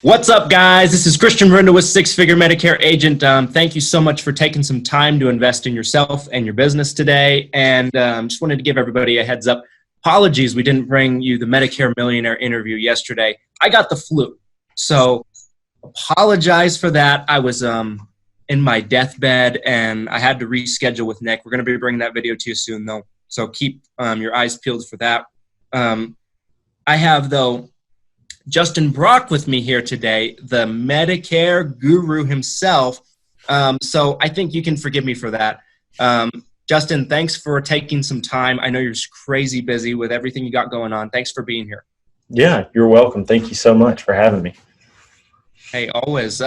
What's up, guys? This is Christian Brindle with Six Figure Medicare Agent. Thank you so much for taking some time to invest in yourself and your business today. And just wanted to give everybody a heads up. Apologies, we didn't bring you the Medicare Millionaire interview yesterday. I got the flu, so apologize for that. I was in my deathbed, and I had to reschedule with Nick. We're going to be bringing that video to you soon, though, so keep your eyes peeled for that. I have, though, Justin Brock with me here today, the Medicare guru himself. So I think you can forgive me for that. Justin, thanks for taking some time. I know you're crazy busy with everything you got going on. Thanks for being here. Yeah, you're welcome. Thank you so much for having me. Hey, always.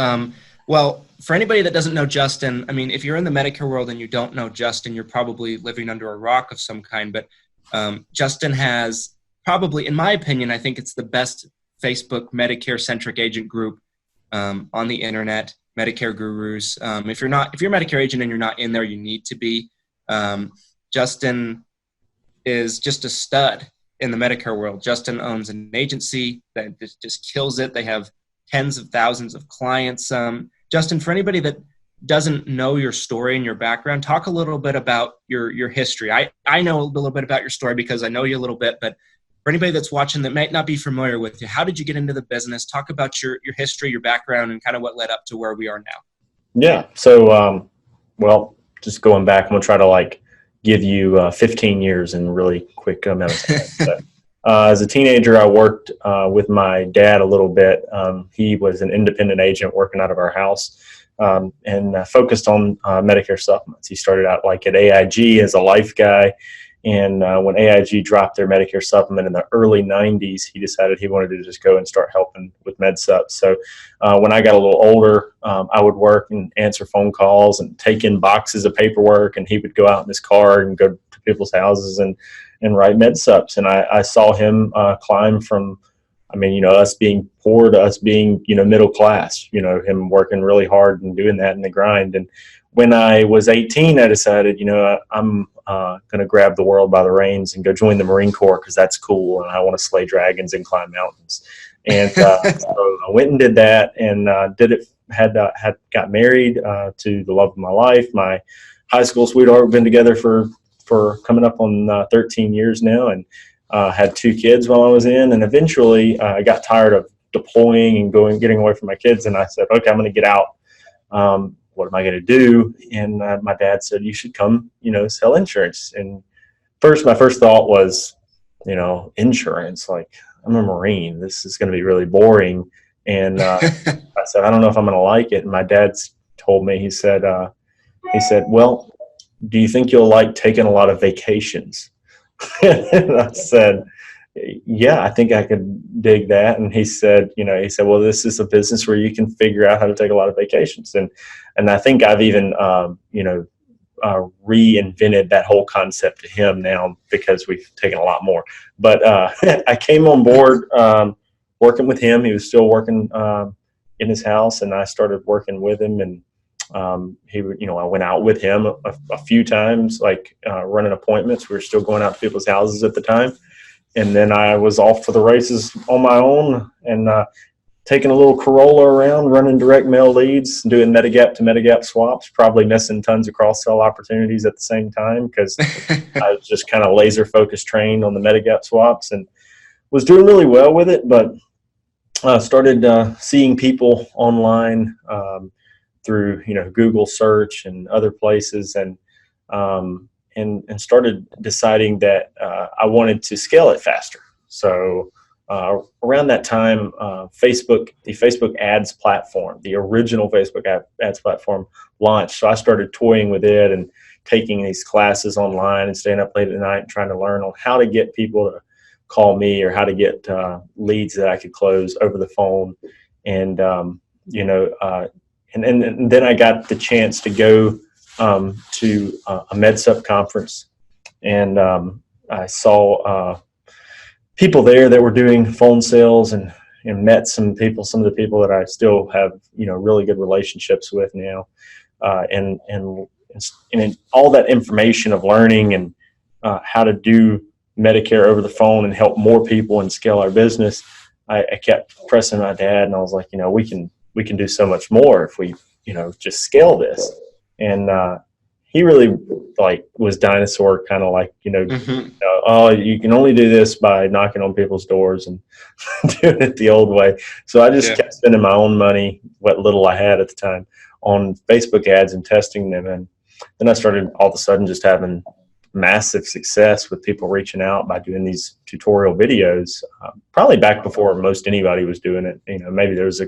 Well, for anybody that doesn't know Justin, I mean, if you're in the Medicare world and you don't know Justin, you're probably living under a rock of some kind. But Justin has probably, in my opinion, I think it's the best Facebook Medicare-centric agent group on the internet, Medicare gurus. If you're a Medicare agent and you're not in there, you need to be. Justin is just a stud in the Medicare world. Justin owns an agency that just kills it. They have tens of thousands of clients. Justin, for anybody that doesn't know your story and your background, talk a little bit about your history. I know a little bit about your story because I know you a little bit, but for anybody that's watching that might not be familiar with you, how did you get into the business? Talk about your history, your background, and kind of what led up to where we are now. Yeah. So, well, just going back, I'm going to try to give you 15 years in a really quick amount of time. So, as a teenager, I worked with my dad a little bit. He was an independent agent working out of our house and focused on Medicare supplements. He started out at AIG as a life guy. And when AIG dropped their Medicare supplement in the early 90s, he decided he wanted to just go and start helping with MedSup. So when I got a little older, I would work and answer phone calls and take in boxes of paperwork, and he would go out in his car and go to people's houses and write MedSups. And I saw him climb from, us being poor to us being, middle class, him working really hard and doing that in the grind. And when I was 18, I decided, I'm going to grab the world by the reins and go join the Marine Corps because that's cool, and I want to slay dragons and climb mountains. And so I went and did that, and got married to the love of my life. My high school sweetheart. We've been together for coming up on 13 years now, and had 2 kids while I was in. And eventually, I got tired of deploying and getting away from my kids, and I said, okay, I'm going to get out. What am I going to do? And my dad said, you should come, sell insurance. And my first thought was, insurance, I'm a Marine. This is going to be really boring. And I said, I don't know if I'm going to like it. And my dad told me, he said, well, do you think you'll like taking a lot of vacations? And I said, yeah, I think I could dig that. And he said, well, this is a business where you can figure out how to take a lot of vacations. And I think I've even, reinvented that whole concept to him now because we've taken a lot more. But I came on board working with him. He was still working in his house, and I started working with him. And I went out with him a few times, running appointments. We were still going out to people's houses at the time. And then I was off for the races on my own and taking a little Corolla around, running direct mail leads, doing Medigap to Medigap swaps, probably missing tons of cross-sell opportunities at the same time because I was just kind of laser-focused trained on the Medigap swaps and was doing really well with it, but started seeing people online through Google search and other places, and started deciding that I wanted to scale it faster. So around that time, the Facebook ads platform, the original Facebook ads platform launched. So I started toying with it and taking these classes online and staying up late at night and trying to learn on how to get people to call me or how to get leads that I could close over the phone. And, and then I got the chance to go to a MedSup conference, and I saw people there that were doing phone sales and met some of the people that I still have, really good relationships with now. And all that information of learning and how to do Medicare over the phone and help more people and scale our business I kept pressing my dad, and I was like, we can do so much more if we, just scale this. And he really was dinosaur kind of oh, you can only do this by knocking on people's doors and doing it the old way. So I just kept spending my own money, what little I had at the time, on Facebook ads and testing them. And then I started all of a sudden just having massive success with people reaching out by doing these tutorial videos, probably back before most anybody was doing it. Maybe there was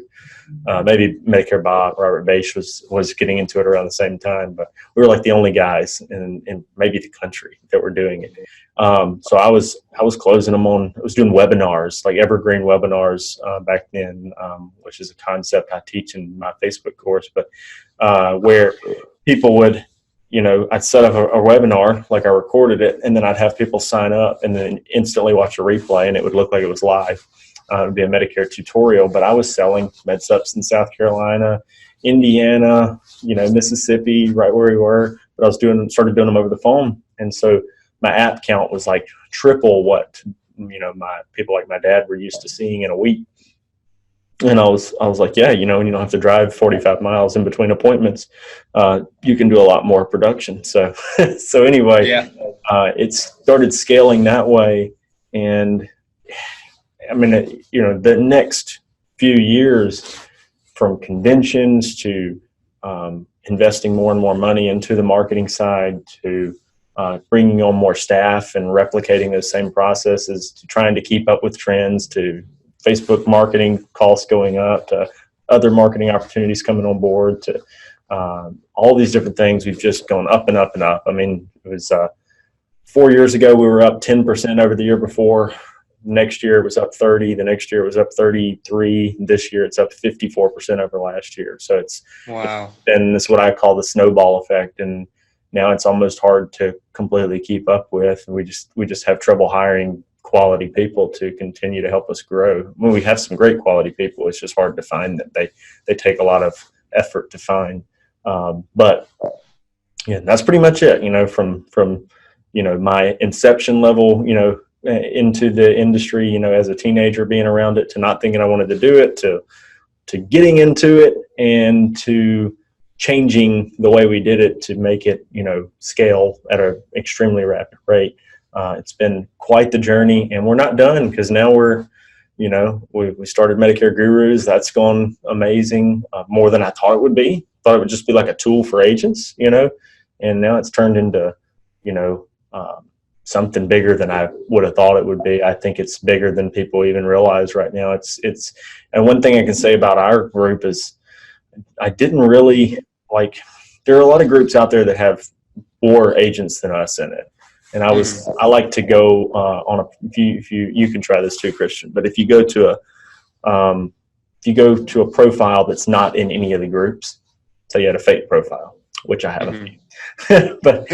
maybe Medicare Bob, Robert Bache was getting into it around the same time, but we were like the only guys in maybe the country that were doing it. So I was closing them I was doing webinars, like evergreen webinars back then, which is a concept I teach in my Facebook course, but where people would, I'd set up a webinar, like I recorded it, and then I'd have people sign up and then instantly watch a replay, and it would look like it was live. It would be a Medicare tutorial, but I was selling med subs in South Carolina, Indiana, Mississippi, right where we were. But I started doing them over the phone, and so my app count was like triple what my people like my dad were used to seeing in a week. And I was like, yeah, you don't have to drive 45 miles in between appointments. You can do a lot more production. So anyway, it started scaling that way. And I mean, the next few years, from conventions to investing more and more money into the marketing side, to bringing on more staff and replicating those same processes, to trying to keep up with trends, to Facebook marketing costs going up, to other marketing opportunities coming on board, to all these different things. We've just gone up and up and up. I mean, it was 4 years ago, we were up 10% over the year before. Next year it was up 30. The next year it was up 33. This year it's up 54% over last year. So and it's what I call the snowball effect. And now it's almost hard to completely keep up with. We just have trouble hiring quality people to continue to help us grow. When we have some great quality people, it's just hard to find that they take a lot of effort to find. But yeah, that's pretty much it, from my inception level, into the industry, as a teenager, being around it, to not thinking I wanted to do it, to getting into it, and to changing the way we did it to make it, scale at an extremely rapid rate. It's been quite the journey, and we're not done, because now we started Medicare Gurus. That's gone amazing, more than I thought it would be. Thought it would just be like a tool for agents, and now it's turned into, something bigger than I would have thought it would be. I think it's bigger than people even realize right now. And one thing I can say about our group is I didn't really there are a lot of groups out there that have more agents than us in it. And I like to go if you can try this too, Christian, but if you go to a profile that's not in any of the groups, so you had a fake profile, which I have a few. But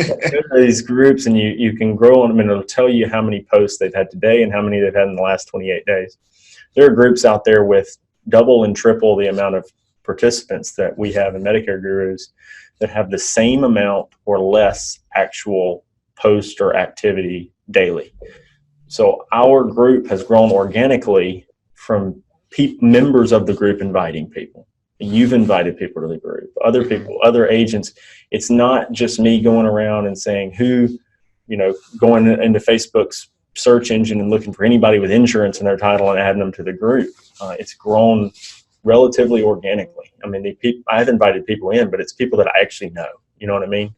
these groups, and you can grow on them, and it'll tell you how many posts they've had today and how many they've had in the last 28 days. There are groups out there with double and triple the amount of participants that we have in Medicare Gurus that have the same amount or less actual post or activity daily. So our group has grown organically from members of the group inviting people. You've invited people to the group, other people, other agents. It's not just me going around and saying going into Facebook's search engine and looking for anybody with insurance in their title and adding them to the group. It's grown relatively organically. I mean, I've invited people in, but it's people that I actually know. You know what I mean?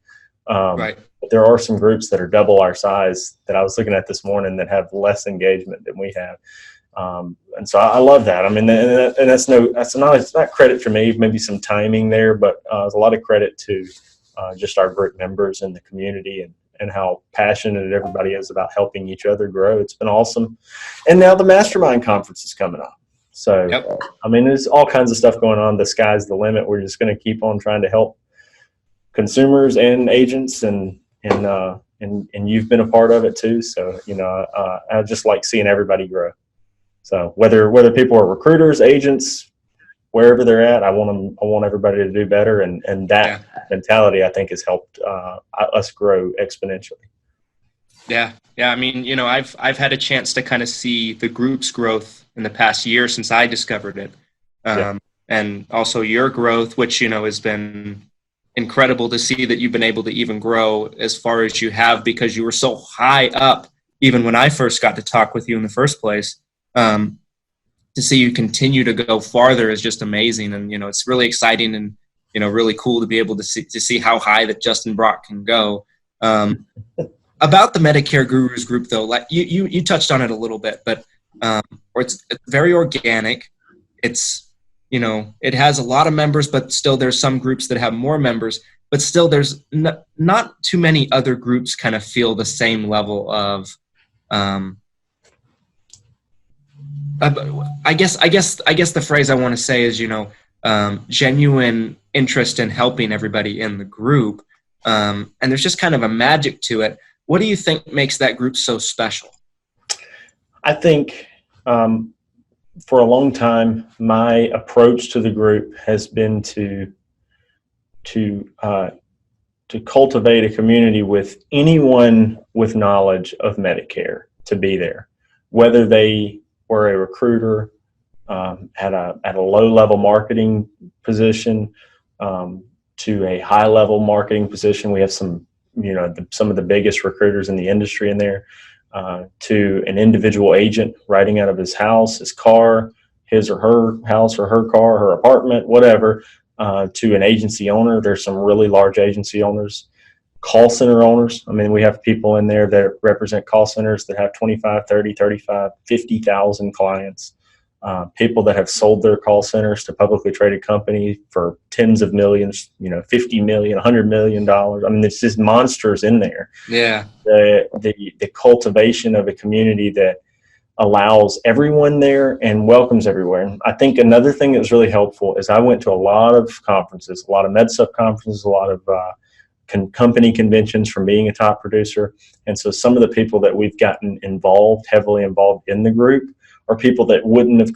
Right. But there are some groups that are double our size that I was looking at this morning that have less engagement than we have. And so I love that. I mean, and it's not credit for me, maybe some timing there, but there's a lot of credit to just our group members and the community and how passionate everybody is about helping each other grow. It's been awesome. And now the Mastermind Conference is coming up. So, I mean, there's all kinds of stuff going on. The sky's the limit. We're just going to keep on trying to help consumers and agents, and you've been a part of it too. So, I just like seeing everybody grow. So whether people are recruiters, agents, wherever they're at, I want everybody to do better. And that mentality, I think, has helped us grow exponentially. Yeah. Yeah. I mean, I've had a chance to kind of see the group's growth in the past year since I discovered it. Yeah. And also your growth, which, has been incredible to see that you've been able to even grow as far as you have because you were so high up, even when I first got to talk with you in the first place. To see you continue to go farther is just amazing. And, it's really exciting and, really cool to be able to see how high that Justin Brock can go. About the Medicare Gurus group, though, like you touched on it a little bit, but it's very organic. It's, it has a lot of members, but still there's some groups that have more members, but still there's not too many other groups kind of feel the same level of, I guess the phrase I want to say is, genuine interest in helping everybody in the group. And there's just kind of a magic to it. What do you think makes that group so special? I think for a long time, my approach to the group has been to cultivate a community with anyone with knowledge of Medicare to be there, whether they were a recruiter at a low-level marketing position to a high-level marketing position. We have some of the biggest recruiters in the industry in there, to an individual agent writing out of his house, his car, his or her house or her car, her apartment, whatever, to an agency owner. There's some really large agency owners, call center owners. I mean, we have people in there that represent call centers that have 25, 30, 35, 50,000 clients. People that have sold their call centers to publicly traded companies for tens of millions, 50 million, $100 million. I mean, there's just monsters in there. Yeah. The cultivation of a community that allows everyone there and welcomes everywhere. I think another thing that was really helpful is I went to a lot of conferences, a lot of MedSup conferences, a lot of company conventions from being a top producer. And so some of the people that we've gotten heavily involved in the group are people that wouldn't have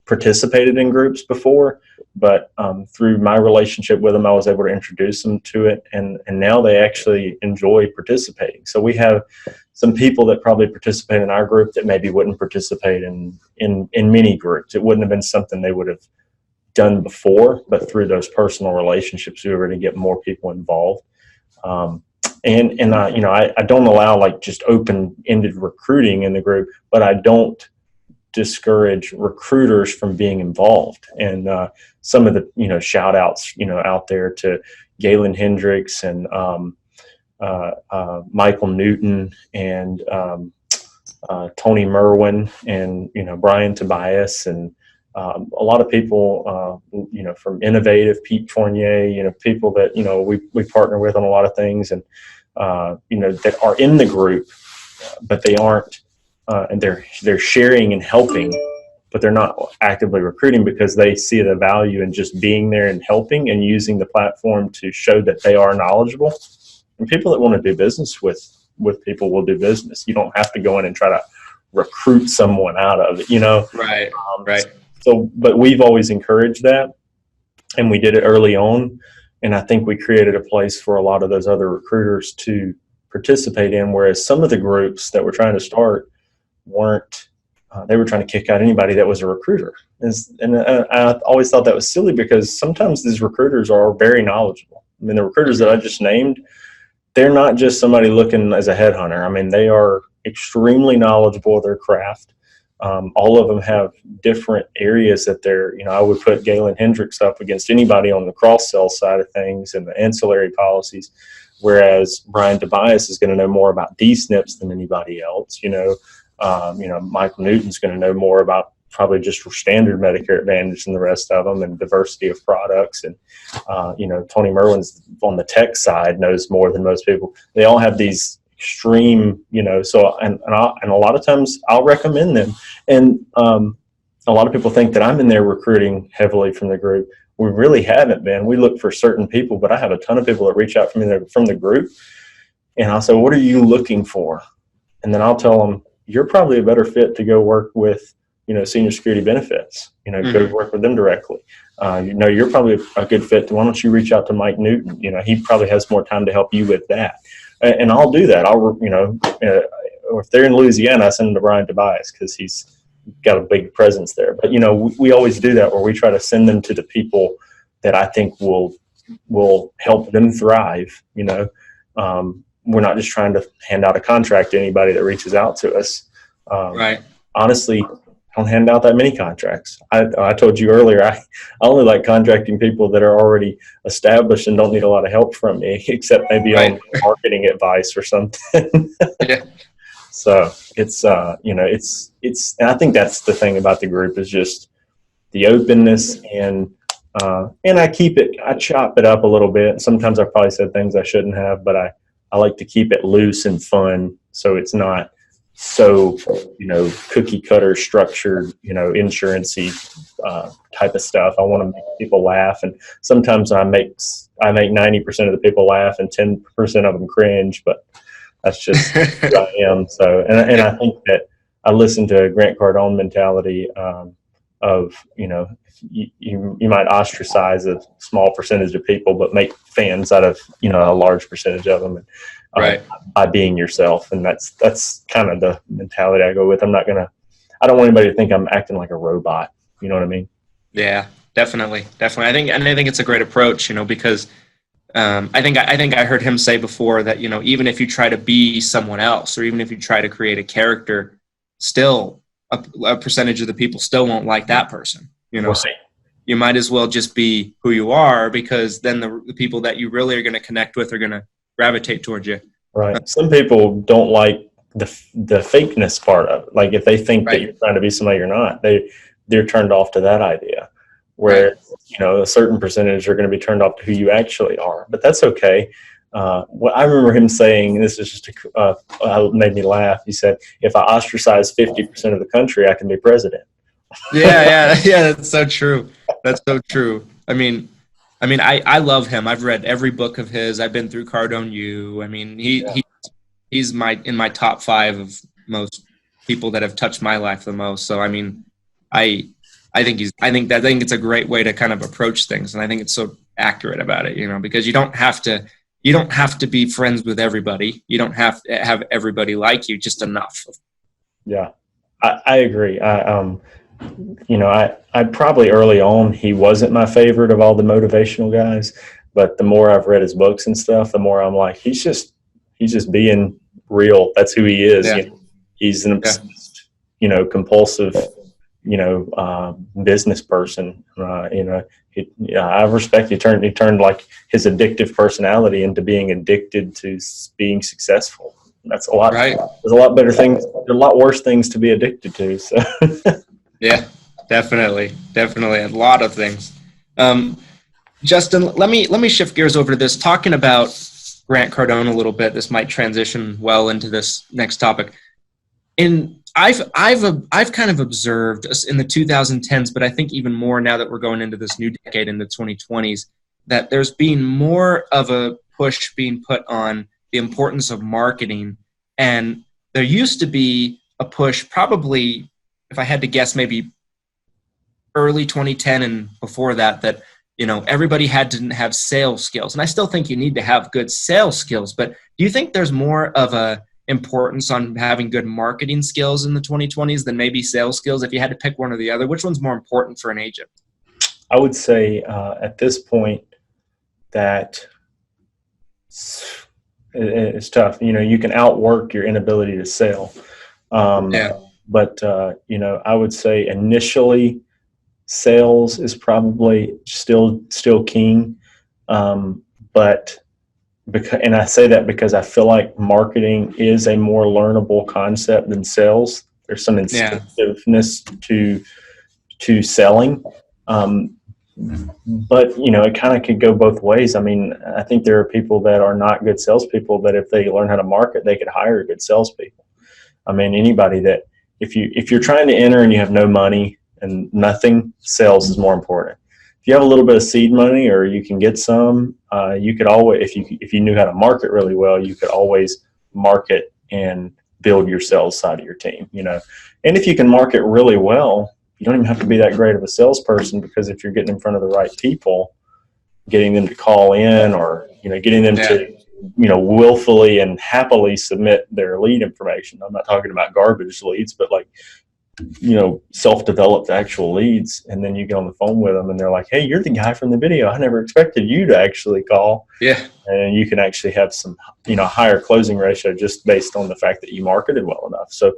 participated in groups before, but through my relationship with them, I was able to introduce them to it, and now they actually enjoy participating. So we have some people that probably participate in our group that maybe wouldn't participate in many groups. It wouldn't have been something they would have done before, but through those personal relationships, we were able to get more people involved. And I don't allow like just open-ended recruiting in the group, but I don't discourage recruiters from being involved. And some of the shout outs out there to Galen Hendricks and Michael Newton and Tony Merwin and Brian Tobias and a lot of people from Innovative, Pete Fournier, people that we partner with on a lot of things, and that are in the group, but they aren't. And they're sharing and helping, but they're not actively recruiting because they see the value in just being there and helping and using the platform to show that they are knowledgeable. And people that want to do business with people will do business. You don't have to go in and try to recruit someone out of it, Right. Right. So, but we've always encouraged that, and we did it early on. And I think we created a place for a lot of those other recruiters to participate in, whereas some of the groups that we're trying to start weren't. They were trying to kick out anybody that was a recruiter. And I always thought that was silly because sometimes these recruiters are very knowledgeable. I mean, the recruiters that I just named, they're not just somebody looking as a headhunter. I mean, they are extremely knowledgeable of their craft. All of them have different areas that they're, I would put Galen Hendricks up against anybody on the cross-sell side of things and the ancillary policies, whereas Brian Tobias is going to know more about D-SNPs than anybody else. Michael Newton's going to know more about probably just standard Medicare Advantage than the rest of them, and diversity of products. And, Tony Merwin's on the tech side knows more than most people. They all have these extreme, so, and a lot of times I'll recommend them. And a lot of people think that I'm in there recruiting heavily from the group. We really haven't been. We look for certain people, but I have a ton of people that reach out from the group. And I'll say, what are you looking for? And then I'll tell them, you're probably a better fit to go work with, senior security benefits, go work with them directly. You're probably a good fit. Why don't you reach out to Mike Newton? He probably has more time to help you with that. and I'll do that. Or if they're in Louisiana, I send them to Brian Tobias because he's got a big presence there. But, we always do that where we try to send them to the people that I think will help them thrive. We're not just trying to hand out a contract to anybody that reaches out to us. Right. Honestly, I don't hand out that many contracts. I told you earlier, I only like contracting people that are already established and don't need a lot of help from me, except maybe on marketing advice or something. Yeah. So it's, and I think that's the thing about the group is just the openness and I chop it up a little bit. Sometimes I probably said things I shouldn't have, but I like to keep it loose and fun. So it's not so, cookie cutter structured, insurance-y type of stuff. I want to make people laugh. And sometimes I make 90% of the people laugh and 10% of them cringe, but that's just who I am. So, and I think that I listen to Grant Cardone mentality of, you might ostracize a small percentage of people, but make fans out of, a large percentage of them. And, by being yourself. And that's kind of the mentality I go with. I don't want anybody to think I'm acting like a robot. You know what I mean? Yeah, definitely. I think it's a great approach, because I think I heard him say before that, even if you try to be someone else, or even if you try to create a character, still a percentage of the people still won't like that person. You might as well just be who you are, because then the people that you really are going to connect with are going to gravitate towards you. Right. Some people don't like the fakeness part of it. Like if they think that you're trying to be somebody you're not, they're turned off to that idea. Where a certain percentage are going to be turned off to who you actually are. But that's okay. What I remember him saying, and this is just made me laugh. He said, "If I ostracize 50% of the country, I can be president." Yeah. That's so true. I love him. I've read every book of his. I've been through Cardone U. He's in my top 5 of most people that have touched my life the most. So I think it's a great way to kind of approach things, and I think it's so accurate about it, because you don't have to be friends with everybody. You don't have to have everybody like you, just enough. Yeah, I agree. I probably early on, he wasn't my favorite of all the motivational guys, but the more I've read his books and stuff, the more I'm like, he's just being real. That's who he is. Yeah. He's an obsessed, compulsive, business person. I respect he turned like his addictive personality into being addicted to being successful. That's a lot. Right. There's a lot better things. There's a lot worse things to be addicted to. So. Yeah, definitely. A lot of things. Justin, let me shift gears over to this. Talking about Grant Cardone a little bit, this might transition well into this next topic. I've kind of observed in the 2010s, but I think even more now that we're going into this new decade, in the 2020s, that there's been more of a push being put on the importance of marketing. And there used to be a push, probably, if I had to guess, maybe early 2010 and before that everybody had to have sales skills. And I still think you need to have good sales skills, but do you think there's more of a importance on having good marketing skills in the 2020s than maybe sales skills? If you had to pick one or the other, which one's more important for an agent? I would say at this point that it's tough. You can outwork your inability to sell. But, I would say initially sales is probably still king. But and I say that because I feel like marketing is a more learnable concept than sales. There's some instinctiveness to selling. But, it kind of could go both ways. I think there are people that are not good salespeople that if they learn how to market, they could hire good salespeople. Anybody that, if you're trying to enter and you have no money and nothing, sales is more important. If you have a little bit of seed money or you can get some, you could always, if you knew how to market really well, you could always market and build your sales side of your team, And if you can market really well, you don't even have to be that great of a salesperson, because if you're getting in front of the right people, getting them to call in or, getting them to willfully and happily submit their lead information. I'm not talking about garbage leads, but like, self-developed actual leads. And then you get on the phone with them and they're like, hey, you're the guy from the video. I never expected you to actually call. Yeah. And you can actually have some, higher closing ratio just based on the fact that you marketed well enough. So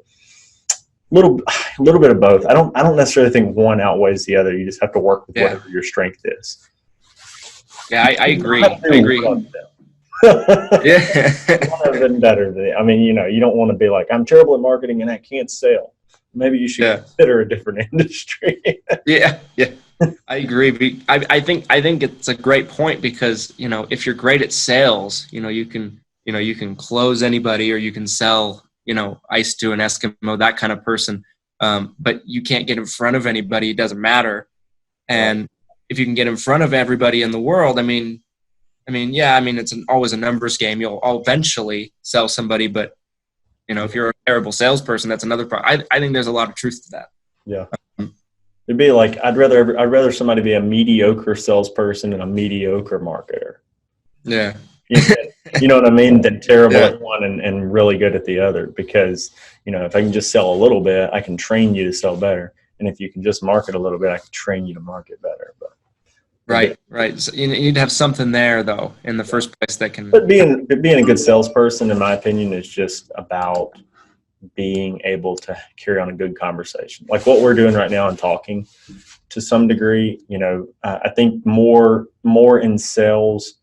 little bit of both. I don't necessarily think one outweighs the other. You just have to work with whatever your strength is. Yeah, I agree. Yeah. One of them better than, you don't want to be like, I'm terrible at marketing and I can't sell. Maybe you should consider a different industry. Yeah. I agree. I think it's a great point because, if you're great at sales, you can close anybody or you can sell, ice to an Eskimo, that kind of person. But you can't get in front of anybody. It doesn't matter. And if you can get in front of everybody in the world, it's always a numbers game. You'll eventually sell somebody, but if you're a terrible salesperson, that's another problem. I think there's a lot of truth to that. Yeah. It'd be like, I'd rather somebody be a mediocre salesperson and a mediocre marketer. Yeah. You know what I mean? Than terrible at one and really good at the other. Because, if I can just sell a little bit, I can train you to sell better. And if you can just market a little bit, I can train you to market better. But Right. So you need to have something there, though, in the first place that can. But being a good salesperson, in my opinion, is just about being able to carry on a good conversation. Like what we're doing right now and talking to some degree, I think more in sales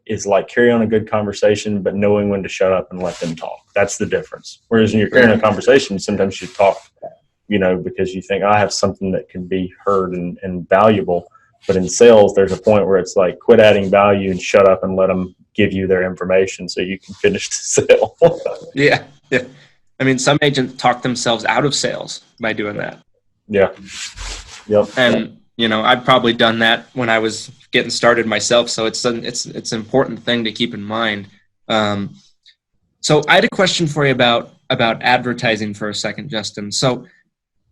is like carry on a good conversation, but knowing when to shut up and let them talk. That's the difference. Whereas when you're carrying a conversation, sometimes you talk, because you think I have something that can be heard and valuable. But in sales, there's a point where it's like, quit adding value and shut up and let them give you their information so you can finish the sale. Yeah. Some agents talk themselves out of sales by doing that. Yeah. Yep. And, I've probably done that when I was getting started myself. So it's an important thing to keep in mind. So I had a question for you about advertising for a second, Justin. So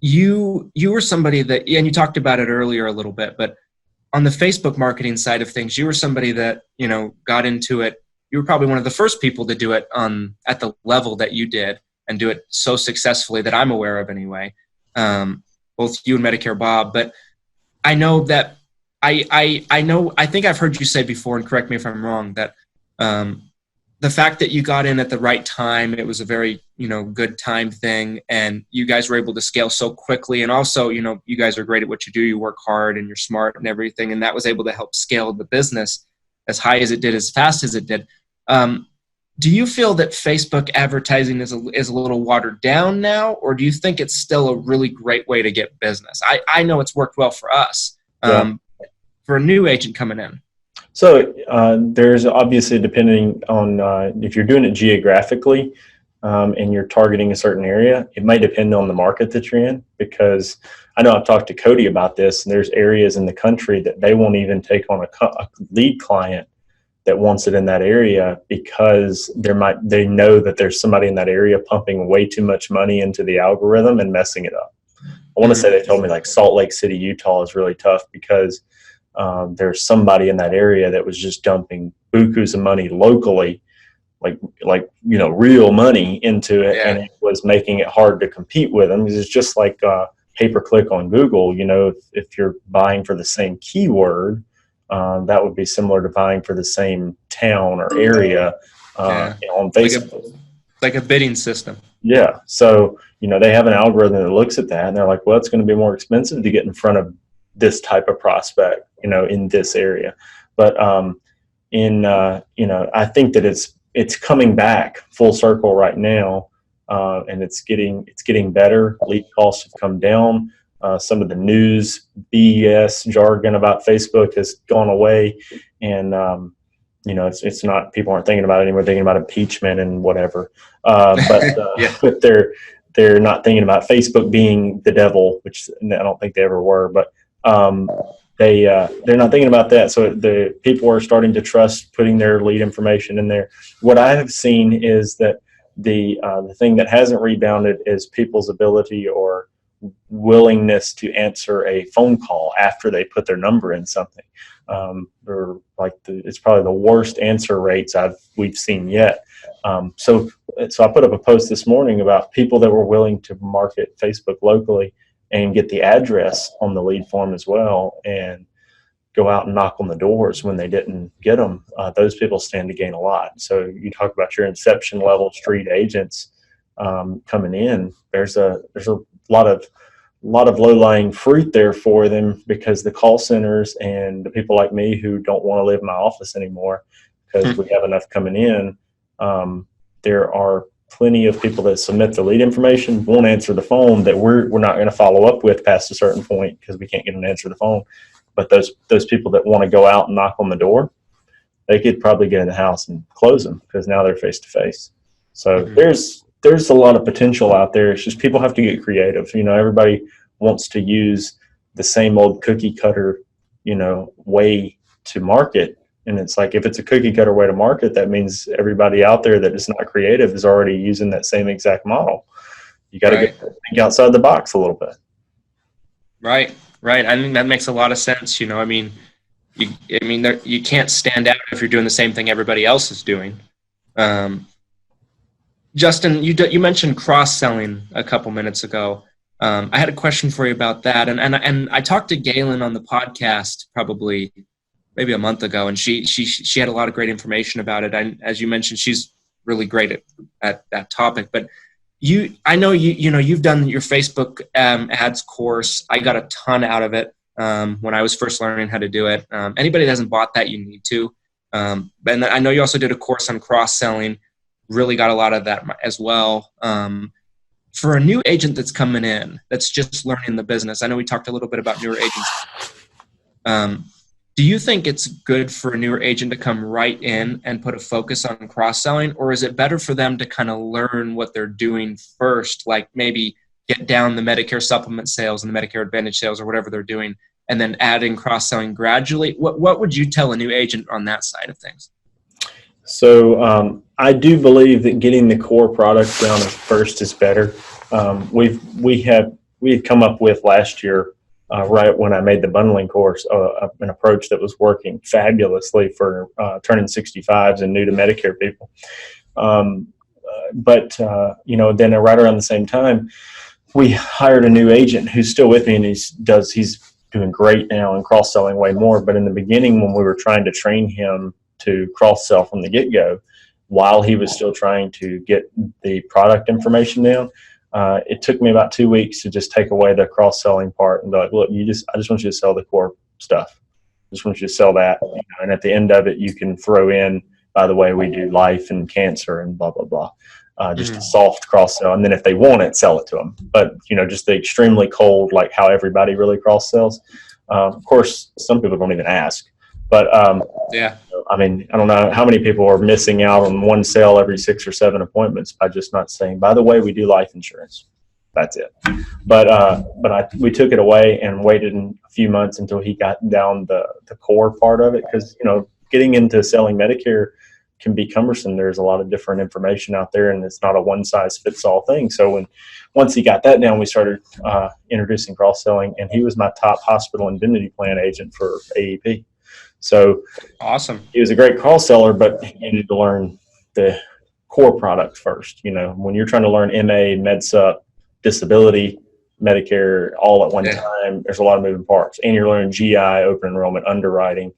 you were somebody that, and you talked about it earlier a little bit, but on the Facebook marketing side of things, you were somebody that, got into it. You were probably one of the first people to do it at the level that you did and do it so successfully that I'm aware of anyway. Both you and Medicare Bob. But I know that I think I've heard you say before, and correct me if I'm wrong, that the fact that you got in at the right time, it was a very, good time thing, and you guys were able to scale so quickly. And also, you guys are great at what you do. You work hard and you're smart and everything. And that was able to help scale the business as high as it did, as fast as it did. Do you feel that Facebook advertising is a little watered down now, or do you think it's still a really great way to get business? I know it's worked well for us, for a new agent coming in. So there's obviously, depending on if you're doing it geographically and you're targeting a certain area, it may depend on the market that you're in, because I know I've talked to Cody about this, and there's areas in the country that they won't even take on a lead client that wants it in that area because they know that there's somebody in that area pumping way too much money into the algorithm and messing it up. I want to say they told me like Salt Lake City, Utah is really tough because there's somebody in that area that was just dumping bukus of money locally, like real money into it, and it was making it hard to compete with them. It's just like pay-per-click on Google. If you're buying for the same keyword, that would be similar to buying for the same town or area on Facebook. Like a bidding system. Yeah. So, they have an algorithm that looks at that and they're like, well, it's going to be more expensive to get in front of this type of prospect, in this area. But, I think that it's coming back full circle right now. And it's getting better. Lead costs have come down. Some of the news BS jargon about Facebook has gone away, and it's not, people aren't thinking about it anymore. They're thinking about impeachment and whatever. But they're not thinking about Facebook being the devil, which I don't think they ever were. But they're not thinking about that. So the people are starting to trust putting their lead information in there. What I have seen is that the thing that hasn't rebounded is people's ability or willingness to answer a phone call after they put their number in something. Or like it's probably the worst answer rates we've seen yet. So I put up a post this morning about people that were willing to market Facebook locally and get the address on the lead form as well, and go out and knock on the doors when they didn't get them. Those people stand to gain a lot. So you talk about your inception level street agents coming in. There's a lot of low-lying fruit there for them, because the call centers and the people like me who don't want to live in my office anymore because we have enough coming in, there are plenty of people that submit the lead information, won't answer the phone, that we're not going to follow up with past a certain point because we can't get an answer to the phone. But those people that want to go out and knock on the door, they could probably get in the house and close them, because now they're face-to-face. So there's a lot of potential out there. It's just people have to get creative. Everybody wants to use the same old cookie cutter, way to market. And it's like, if it's a cookie cutter way to market, that means everybody out there that is not creative is already using that same exact model. You got to think outside the box a little bit. Right. I think that makes a lot of sense. You can't stand out if you're doing the same thing everybody else is doing. Justin, you mentioned cross-selling a couple minutes ago. I had a question for you about that, and I talked to Galen on the podcast probably maybe a month ago, and she had a lot of great information about it. And as you mentioned, she's really great at that topic. But I know you've done your Facebook ads course. I got a ton out of it when I was first learning how to do it. Anybody that hasn't bought that, you need to. And I know you also did a course on cross-selling. Really got a lot of that as well. For a new agent that's coming in, that's just learning the business, I know we talked a little bit about newer agents. Do you think it's good for a newer agent to come right in and put a focus on cross-selling, or is it better for them to kind of learn what they're doing first, like maybe get down the Medicare supplement sales and the Medicare Advantage sales or whatever they're doing, and then add in cross-selling gradually? What would you tell a new agent on that side of things? So I do believe that getting the core product down first is better. We had come up with last year, right when I made the bundling course, an approach that was working fabulously for turning 65s and new to Medicare people. But then right around the same time, we hired a new agent who's still with me, and he's doing great now and cross-selling way more. But in the beginning, when we were trying to train him to cross-sell from the get-go, while he was still trying to get the product information down, it took me about 2 weeks to just take away the cross-selling part and be like, look, I just want you to sell the core stuff. I just want you to sell that. And at the end of it, you can throw in, by the way, we do life and cancer and blah, blah, blah. Just a soft cross-sell. And then if they want it, sell it to them. But, just the extremely cold, like how everybody really cross-sells. Of course, some people don't even ask. But, I don't know how many people are missing out on one sale every 6 or 7 appointments by just not saying, by the way, we do life insurance. That's it. But we took it away and waited a few months until he got down the core part of it. Because, getting into selling Medicare can be cumbersome. There's a lot of different information out there, and it's not a one-size-fits-all thing. So once he got that down, we started introducing cross-selling, and he was my top hospital indemnity plan agent for AEP. So awesome. He was a great cross-seller, but he needed to learn the core product first. When you're trying to learn MA, MedSup, disability, Medicare all at one time, there's a lot of moving parts. And you're learning GI, open enrollment, underwriting.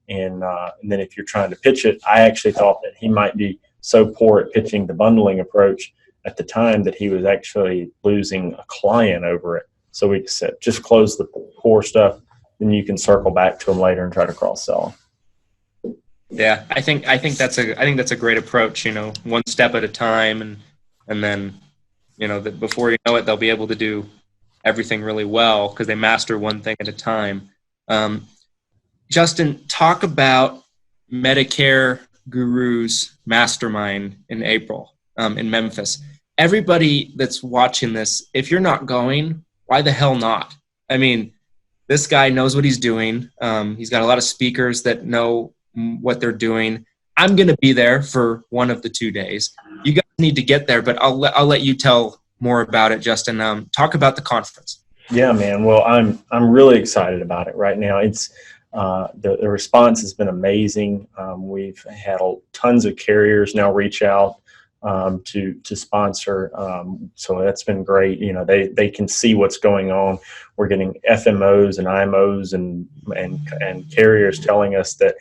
And then if you're trying to pitch it, I actually thought that he might be so poor at pitching the bundling approach at the time that he was actually losing a client over it. So we said, just close the core stuff, then you can circle back to them later and try to cross-sell them. Yeah, I think that's a great approach. One step at a time, and then that before you know it, they'll be able to do everything really well because they master one thing at a time. Justin, talk about Medicare Gurus Mastermind in April in Memphis. Everybody that's watching this, if you're not going, why the hell not? This guy knows what he's doing. He's got a lot of speakers that know what they're doing. I'm going to be there for one of the 2 days. You guys need to get there, but I'll let you tell more about it, Justin, talk about the conference. Yeah, man. Well, I'm really excited about it right now. It's the response has been amazing. We've had tons of carriers now reach out to sponsor. So that's been great. You know, they can see what's going on. We're getting FMOs and IMOs and carriers telling us that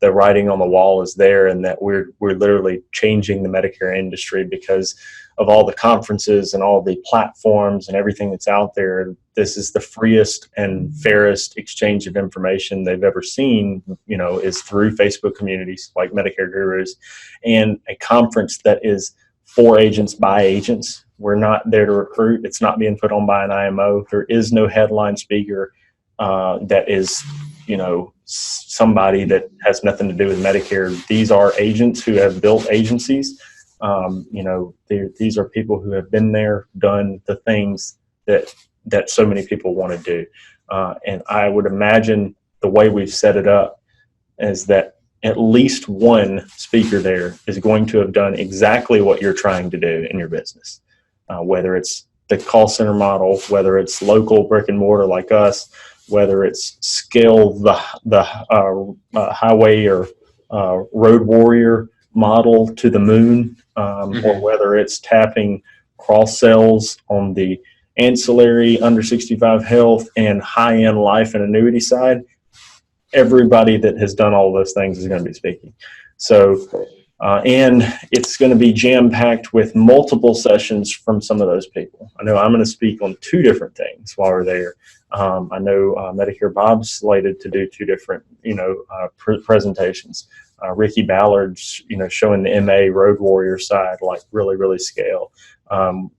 the writing on the wall is there, and that we're literally changing the Medicare industry because of all the conferences and all the platforms and everything that's out there. This is the freest and fairest exchange of information they've ever seen, you know, is through Facebook communities like Medicare Gurus, and a conference that is for agents by agents. We're not there to recruit. It's not being put on by an IMO. There is no headline speaker that is, you know, somebody that has nothing to do with Medicare. These are agents who have built agencies. You know, these are people who have been there, done the things that so many people want to do. And I would imagine the way we've set it up is that at least one speaker there is going to have done exactly what you're trying to do in your business, whether it's the call center model, whether it's local brick and mortar like us, whether it's scale the highway or road warrior model to the moon, or whether it's tapping cross sells on the ancillary under 65 health and high-end life and annuity side. Everybody that has done all those things is going to be speaking. So, and it's going to be jam-packed with multiple sessions from some of those people. I know I'm going to speak on 2 different things while we're there. I know Medicare Bob's slated to do 2 different, you know, presentations. Ricky Ballard's, you know, showing the MA Road Warrior side, like really scale.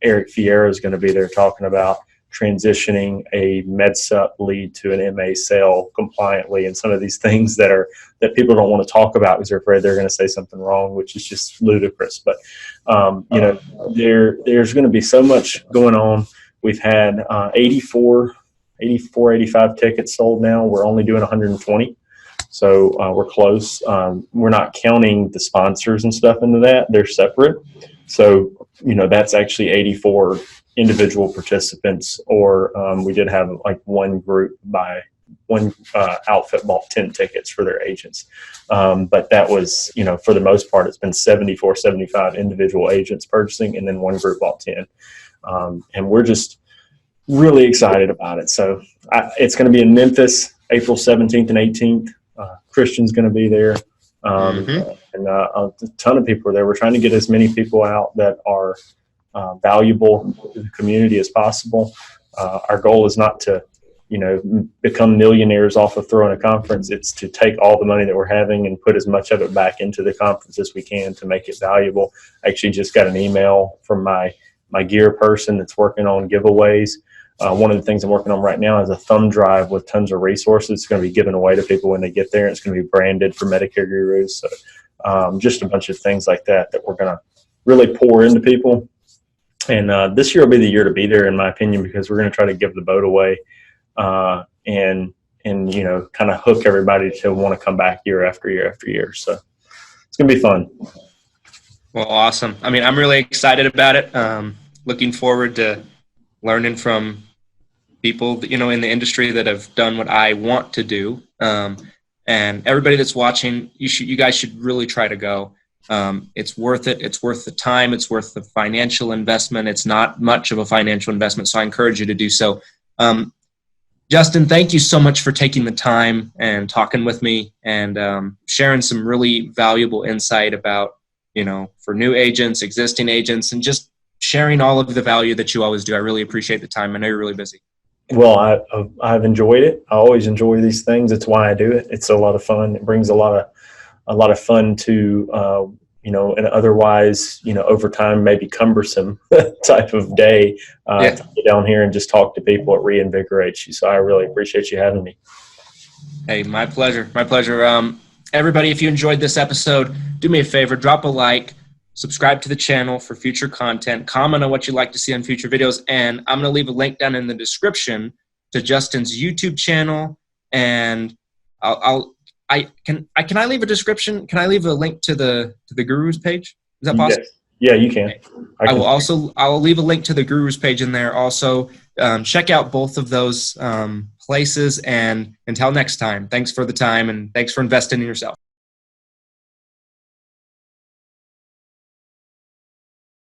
Eric Fierra is going to be there talking about transitioning a MedSup lead to an MA sale compliantly, and some of these things that people don't want to talk about because they're afraid they're going to say something wrong, which is just ludicrous. But you know, there's going to be so much going on. We've had 85 tickets sold now. We're only doing 120. So we're close. We're not counting the sponsors and stuff into that. They're separate. So, you know, that's actually 84 individual participants, or we did have like one outfit bought 10 tickets for their agents. But that was, you know, for the most part, it's been 74, 75 individual agents purchasing, and then one group bought 10. And we're just really excited about it. So it's going to be in Memphis, April 17th and 18th. Christian's going to be there. And a ton of people are there. We're trying to get as many people out that are valuable to the community as possible. Our goal is not to, you know, become millionaires off of throwing a conference. It's to take all the money that we're having and put as much of it back into the conference as we can to make it valuable. I actually just got an email from my gear person that's working on giveaways. One of the things I'm working on right now is a thumb drive with tons of resources. It's going to be given away to people when they get there. It's going to be branded for Medicare Gurus. So just a bunch of things like that we're going to really pour into people. And this year will be the year to be there, in my opinion, because we're going to try to give the boat away and you know, kind of hook everybody to want to come back year after year after year. So it's going to be fun. Well, awesome. I mean, I'm really excited about it. Looking forward to learning from people, you know, in the industry that have done what I want to do. And everybody that's watching, you guys should really try to go. It's worth it. It's worth the time. It's worth the financial investment. It's not much of a financial investment, so I encourage you to do so. Justin, thank you so much for taking the time and talking with me and sharing some really valuable insight about, you know, for new agents, existing agents, and just sharing all of the value that you always do. I really appreciate the time. I know you're really busy. Well, I've enjoyed it. I always enjoy these things. It's why I do it. It's a lot of fun. It brings a lot of fun to, you know, an otherwise, you know, over time, maybe cumbersome type of day to get down here and just talk to people. It reinvigorates you. So I really appreciate you having me. Hey, my pleasure. My pleasure. Everybody, if you enjoyed this episode, do me a favor, drop a like, subscribe to the channel for future content, comment on what you'd like to see on future videos, and I'm going to leave a link down in the description to Justin's YouTube channel, and can I leave a description? Can I leave a link to the Guru's page? Is that possible? Yeah, you can. I'll leave a link to the Gurus page in there. Also, check out both of those places. And until next time, thanks for the time and thanks for investing in yourself.